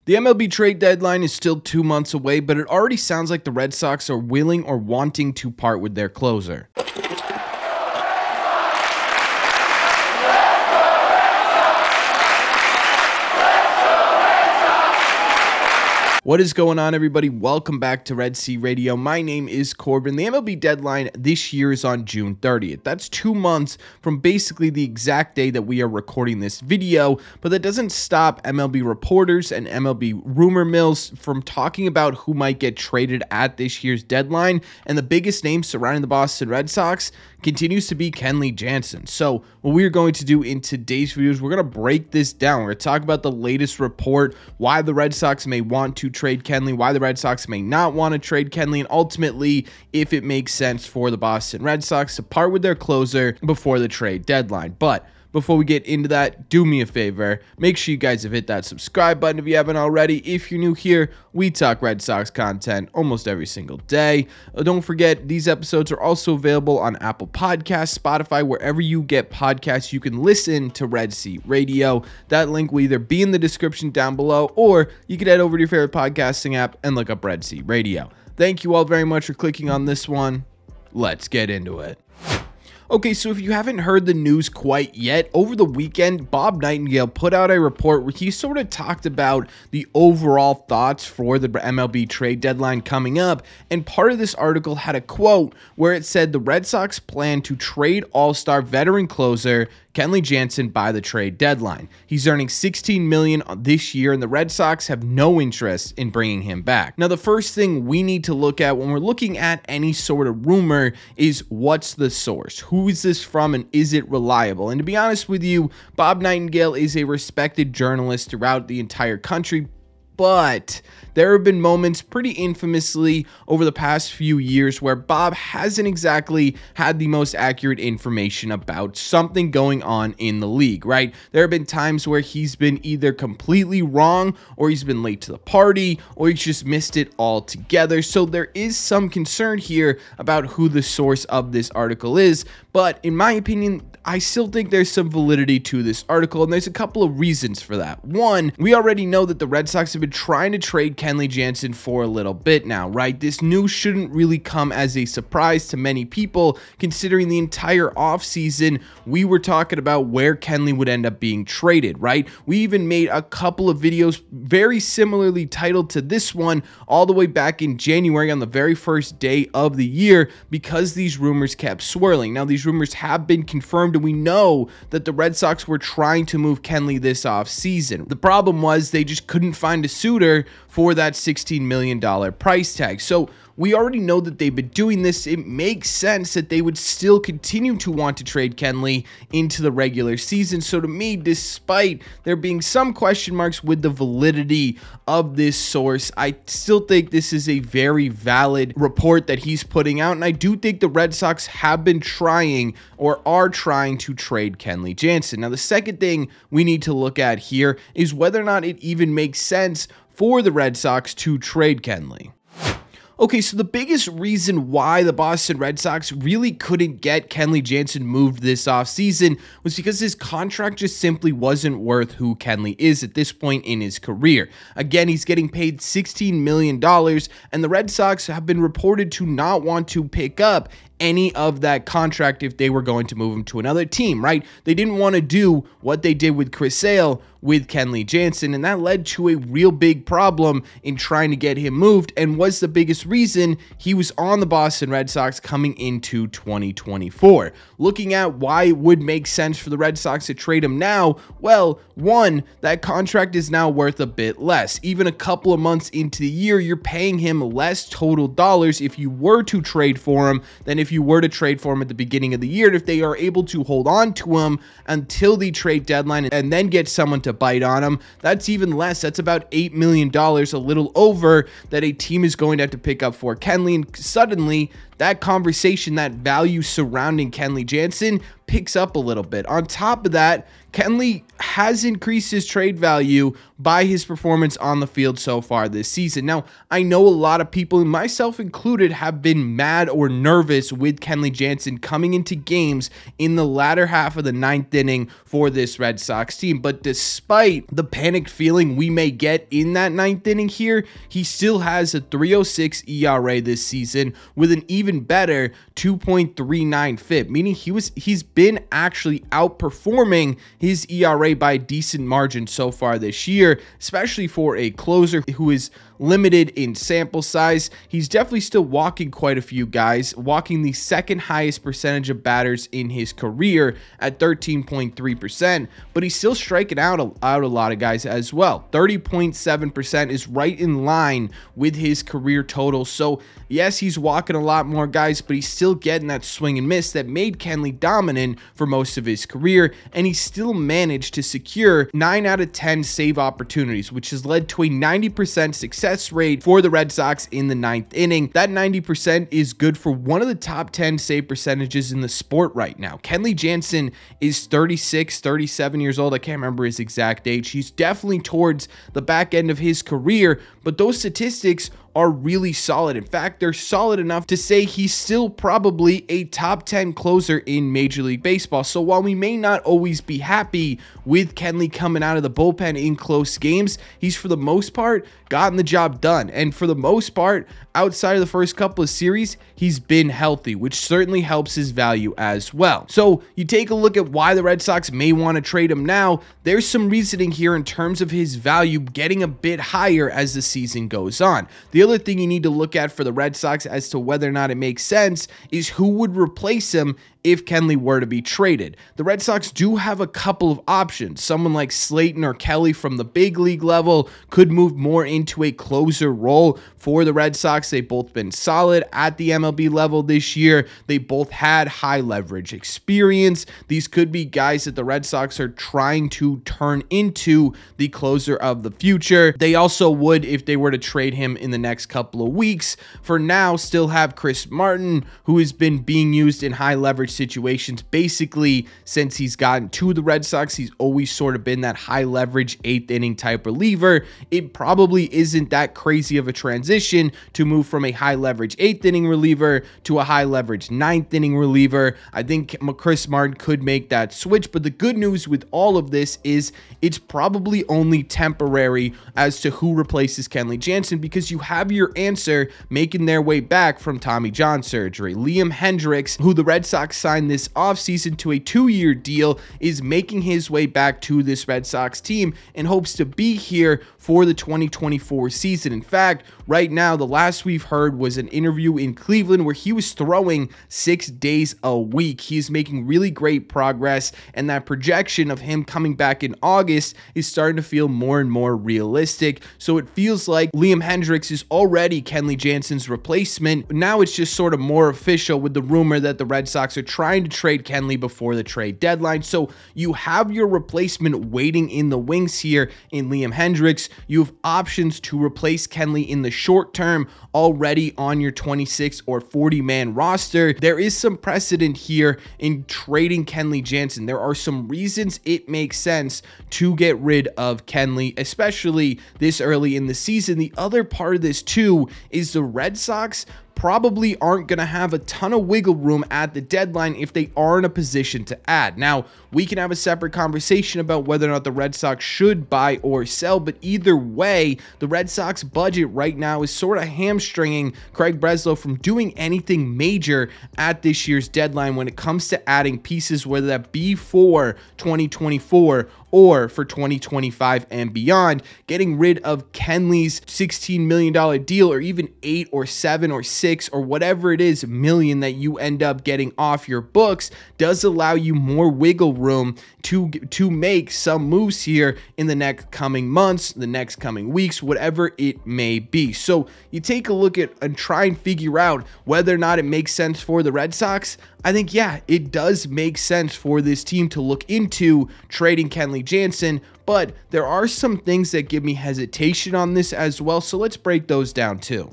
The MLB trade deadline is still 2 months away, but it already sounds like the Red Sox are willing or wanting to part with their closer. What is going on, everybody? Welcome back to Red Sea Radio. My name is Corbin. The MLB deadline this year is on June 30th. That's 2 months from basically the exact day that we are recording this video, but that doesn't stop MLB reporters and MLB rumor mills from talking about who might get traded at this year's deadline, and the biggest name surrounding the Boston Red Sox continues to be Kenley Jansen. So what we're going to do in today's video is we're going to break this down. We're going to talk about the latest report, why the Red Sox may want to trade Kenley, why the Red Sox may not want to trade Kenley, and ultimately if it makes sense for the Boston Red Sox to part with their closer before the trade deadline. But before we get into that, do me a favor, make sure you guys have hit that subscribe button if you haven't already. If you're new here, we talk Red Sox content almost every single day. Don't forget, these episodes are also available on Apple Podcasts, Spotify, wherever you get podcasts. You can listen to Red Sea Radio. That link will either be in the description down below, or you can head over to your favorite podcasting app and look up Red Sea Radio. Thank you all very much for clicking on this one. Let's get into it. Okay, so if you haven't heard the news quite yet, over the weekend, Bob Nightingale put out a report where he sort of talked about the overall thoughts for the MLB trade deadline coming up, and part of this article had a quote where it said the Red Sox plan to trade all-star veteran closer Kenley Jansen by the trade deadline. He's earning $16 million this year, and the Red Sox have no interest in bringing him back. Now, the first thing we need to look at when we're looking at any sort of rumor is what's the source? Who is this from, and is it reliable? And to be honest with you, Bob Nightingale is a respected journalist throughout the entire country, but there have been moments pretty infamously over the past few years where Bob hasn't exactly had the most accurate information about something going on in the league, right? There have been times where he's been either completely wrong, or he's been late to the party, or he's just missed it altogether. So there is some concern here about who the source of this article is, but in my opinion, I still think there's some validity to this article, and there's a couple of reasons for that. One, we already know that the Red Sox have been trying to trade Kenley Jansen for a little bit now, right? This news shouldn't really come as a surprise to many people, considering the entire offseason we were talking about where Kenley would end up being traded, right? We even made a couple of videos very similarly titled to this one all the way back in January on the very first day of the year, because these rumors kept swirling. Now, these rumors have been confirmed, and we know that the Red Sox were trying to move Kenley this offseason. The problem was they just couldn't find a suitor for that $16 million price tag. So we already know that they've been doing this. It makes sense that they would still continue to want to trade Kenley into the regular season. So to me, despite there being some question marks with the validity of this source, I still think this is a very valid report that he's putting out. And I do think the Red Sox have been trying, or are trying, to trade Kenley Jansen. Now, the second thing we need to look at here is whether or not it even makes sense for the Red Sox to trade Kenley. Okay, so the biggest reason why the Boston Red Sox really couldn't get Kenley Jansen moved this offseason was because his contract just simply wasn't worth who Kenley is at this point in his career. Again, he's getting paid $16 million, and the Red Sox have been reported to not want to pick up any of that contract if they were going to move him to another team, right? They didn't want to do what they did with Chris Sale with Kenley Jansen, and that led to a real big problem in trying to get him moved, and was the biggest reason he was on the Boston Red Sox coming into 2024. Looking at why it would make sense for the Red Sox to trade him now, well, one, that contract is now worth a bit less. Even a couple of months into the year, you're paying him less total dollars if you were to trade for him than if you were to trade for him at the beginning of the year. And if they are able to hold on to him until the trade deadline and then get someone to bite on him, that's even less. That's about $8 million, a little over, that a team is going to have to pick up for Kenley. And suddenly that conversation, that value surrounding Kenley Jansen, picks up a little bit. On top of that, Kenley has increased his trade value by his performance on the field so far this season. Now, I know a lot of people, myself included, have been mad or nervous with Kenley Jansen coming into games in the latter half of the 9th inning for this Red Sox team. But despite the panicked feeling we may get in that 9th inning here, he still has a 3.06 ERA this season with an even better 2.39 FIP, meaning he's been actually outperforming his ERA by a decent margin so far this year, especially for a closer who is limited in sample size. He's definitely still walking quite a few guys, walking the second highest percentage of batters in his career at 13.3%, but he's still striking out a lot of guys as well. 30.7% is right in line with his career total. So yes, he's walking a lot more guys, but he's still getting that swing and miss that made Kenley dominant for most of his career, and he still managed to secure 9 out of 10 save opportunities, which has led to a 90% success rate for the Red Sox in the 9th inning. That 90% is good for one of the top 10 save percentages in the sport right now. Kenley Jansen is 36, 37 years old. I can't remember his exact age. He's definitely towards the back end of his career, but those statistics are really solid. In fact, they're solid enough to say he's still probably a top 10 closer in Major League Baseball. So while we may not always be happy with Kenley coming out of the bullpen in close games, he's for the most part gotten the job done. And for the most part, outside of the first couple of series, he's been healthy, which certainly helps his value as well. So you take a look at why the Red Sox may want to trade him now. There's some reasoning here in terms of his value getting a bit higher as the season goes on. The other thing you need to look at for the Red Sox as to whether or not it makes sense is who would replace him if Kenley were to be traded. The Red Sox do have a couple of options. Someone like Slayton or Kelly from the big league level could move more into a closer role for the Red Sox. They've both been solid at the MLB level this year. They both had high leverage experience. These could be guys that the Red Sox are trying to turn into the closer of the future. They also would, if they were to trade him in the next couple of weeks, for now still have Chris Martin, who has been being used in high leverage situations basically since he's gotten to the Red Sox. He's always sort of been that high leverage 8th inning type reliever. It probably isn't that crazy of a transition to move from a high leverage 8th inning reliever to a high leverage 9th inning reliever. I think Chris Martin could make that switch, but the good news with all of this is it's probably only temporary as to who replaces Kenley Jansen, because you have your answer making their way back from Tommy John surgery. Liam Hendriks, who the Red Sox signed this offseason to a 2-year deal, is making his way back to this Red Sox team and hopes to be here for the 2024 season. In fact, right now, the last we've heard was an interview in Cleveland where he was throwing 6 days a week. He's making really great progress, and that projection of him coming back in August is starting to feel more and more realistic. So it feels like Liam Hendriks is already Kenley Jansen's replacement. Now it's just sort of more official with the rumor that the Red Sox are trying to trade Kenley before the trade deadline. So you have your replacement waiting in the wings here in Liam Hendriks. You have options to replace Kenley in the short term already on your 26 or 40-man roster. There is some precedent here in trading Kenley Jansen. There are some reasons it makes sense to get rid of Kenley, especially this early in the season. The other part of this too is the Red Sox probably aren't going to have a ton of wiggle room at the deadline if they are in a position to add. Now, we can have a separate conversation about whether or not the Red Sox should buy or sell, but either way, the Red Sox budget right now is sort of hamstringing Craig Breslow from doing anything major at this year's deadline when it comes to adding pieces, whether that be for 2024 or for 2025 and beyond. Getting rid of Kenley's $16 million deal, or even 8 or 7 or 6 or whatever it is million that you end up getting off your books, does allow you more wiggle room to make some moves here in the next coming months, the next coming weeks, whatever it may be. So you take a look at and try and figure out whether or not it makes sense for the Red Sox. I think, yeah, it does make sense for this team to look into trading Kenley Jansen, but there are some things that give me hesitation on this as well, so let's break those down too.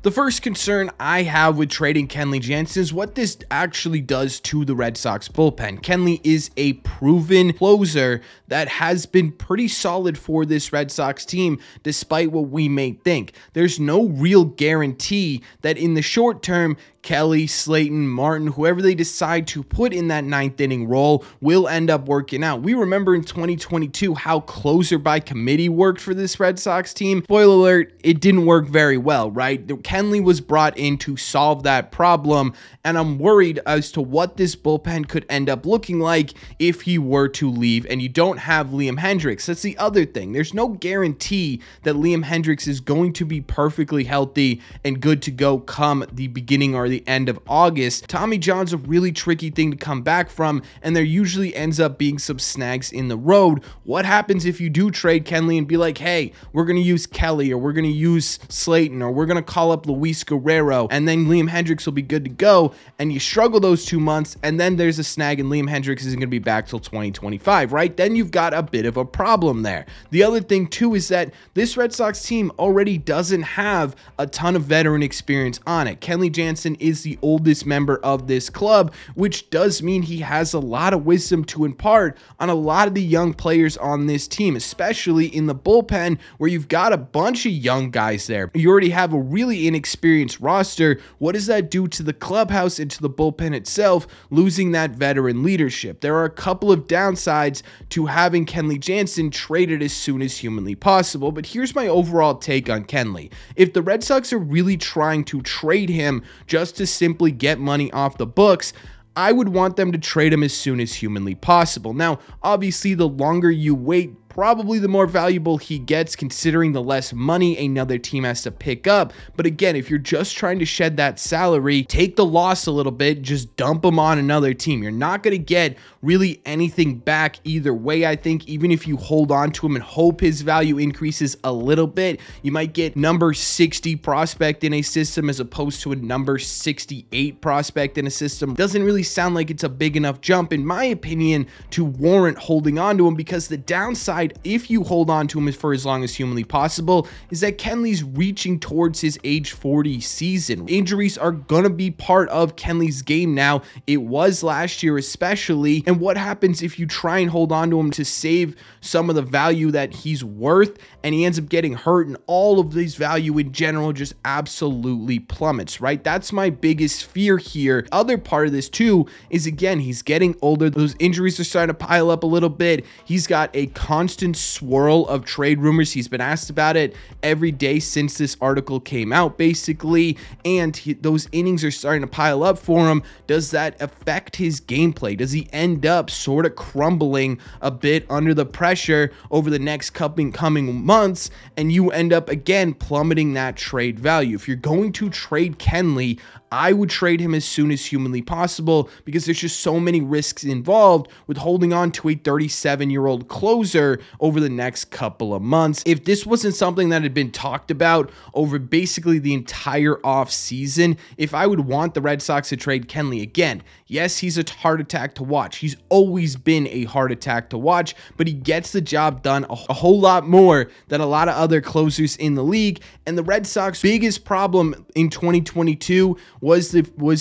The first concern I have with trading Kenley Jansen is what this actually does to the Red Sox bullpen. Kenley is a proven closer that has been pretty solid for this Red Sox team, despite what we may think. There's no real guarantee that in the short term, Kelly, Slayton, Martin, whoever they decide to put in that ninth inning role will end up working out. We remember in 2022 how closer by committee worked for this Red Sox team. Spoiler alert, it didn't work very well, right? Kenley was brought in to solve that problem, and I'm worried as to what this bullpen could end up looking like if he were to leave and you don't have Liam Hendriks. That's the other thing. There's no guarantee that Liam Hendriks is going to be perfectly healthy and good to go come the beginning or the end of August. Tommy John's a really tricky thing to come back from, and there usually ends up being some snags in the road. What happens if you do trade Kenley and be like, hey, we're going to use Kelly, or we're going to use Slayton, or we're going to call up Luis Guerrero, and then Liam Hendriks will be good to go, and you struggle those 2 months, and then there's a snag and Liam Hendriks isn't going to be back till 2025, right? Then you've got a bit of a problem there. The other thing too is that this Red Sox team already doesn't have a ton of veteran experience on it. Kenley Jansen is the oldest member of this club, which does mean he has a lot of wisdom to impart on a lot of the young players on this team, especially in the bullpen where you've got a bunch of young guys there. You already have a really inexperienced roster. What does that do to the clubhouse and to the bullpen itself, losing that veteran leadership? There are a couple of downsides to having Kenley Jansen traded as soon as humanly possible, but here's my overall take on Kenley. If the Red Sox are really trying to trade him just to simply get money off the books, I would want them to trade him as soon as humanly possible. Now, obviously, the longer you wait, probably the more valuable he gets, considering the less money another team has to pick up. But again, if you're just trying to shed that salary, take the loss a little bit, just dump him on another team. You're not going to get really anything back either way. I think even if you hold on to him and hope his value increases a little bit, you might get number 60 prospect in a system as opposed to a number 68 prospect in a system. Doesn't really sound like it's a big enough jump, in my opinion, to warrant holding on to him, because the downside, if you hold on to him for as long as humanly possible, is that Kenley's reaching towards his age 40 season. Injuries are going to be part of Kenley's game now. It was last year especially. And what happens if you try and hold on to him to save some of the value that he's worth and he ends up getting hurt and all of his value in general just absolutely plummets, right? That's my biggest fear here. Other part of this too is, again, he's getting older. Those injuries are starting to pile up a little bit. He's got a constant swirl of trade rumors. He's been asked about it every day since this article came out, basically, and those innings are starting to pile up for him. Does that affect his gameplay? Does he end up sort of crumbling a bit under the pressure over the next coming months, and you end up again plummeting that trade value? If you're going to trade Kenley, I would trade him as soon as humanly possible, because there's just so many risks involved with holding on to a 37-year-old closer over the next couple of months. If this wasn't something that had been talked about over basically the entire offseason, if I would want the Red Sox to trade Kenley again, yes, he's a heart attack to watch. He's always been a heart attack to watch, but he gets the job done a whole lot more than a lot of other closers in the league. And the Red Sox biggest problem in 2022 was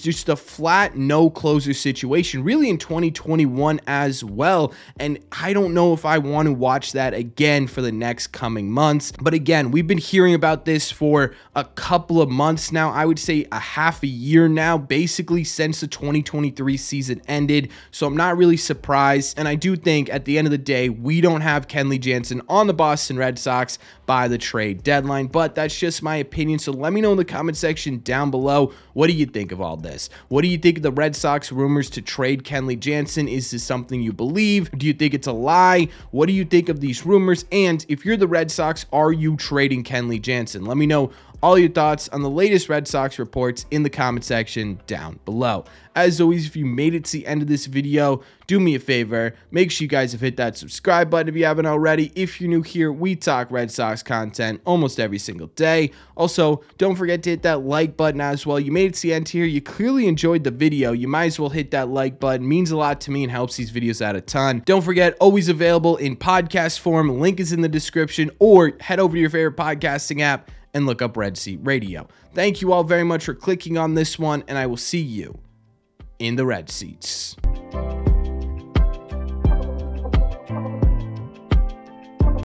just a flat no closer situation, really in 2021 as well. And I don't know if I want to watch that again for the next coming months. But again, we've been hearing about this for a couple of months now. I would say a half a year now, basically since the 2023 season ended. So I'm not really surprised. And I do think at the end of the day, we don't have Kenley Jansen on the Boston Red Sox by the trade deadline, but that's just my opinion. So let me know in the comment section down below, what do you think of all this? What do you think of the Red Sox rumors to trade Kenley Jansen? Is this something you believe? Do you think it's a lie? What do you think of these rumors? And if you're the Red Sox, are you trading Kenley Jansen? Let me know all your thoughts on the latest Red Sox reports in the comment section down below. As always, if you made it to the end of this video, do me a favor, make sure you guys have hit that subscribe button if you haven't already. If you're new here, we talk Red Sox content almost every single day. Also, don't forget to hit that like button as well. You made it to the end here, you clearly enjoyed the video, you might as well hit that like button. It means a lot to me and helps these videos out a ton. Don't forget, always available in podcast form, link is in the description, or head over to your favorite podcasting app and look up Red Seat Radio. Thank you all very much for clicking on this one, and I will see you in the Red Seats.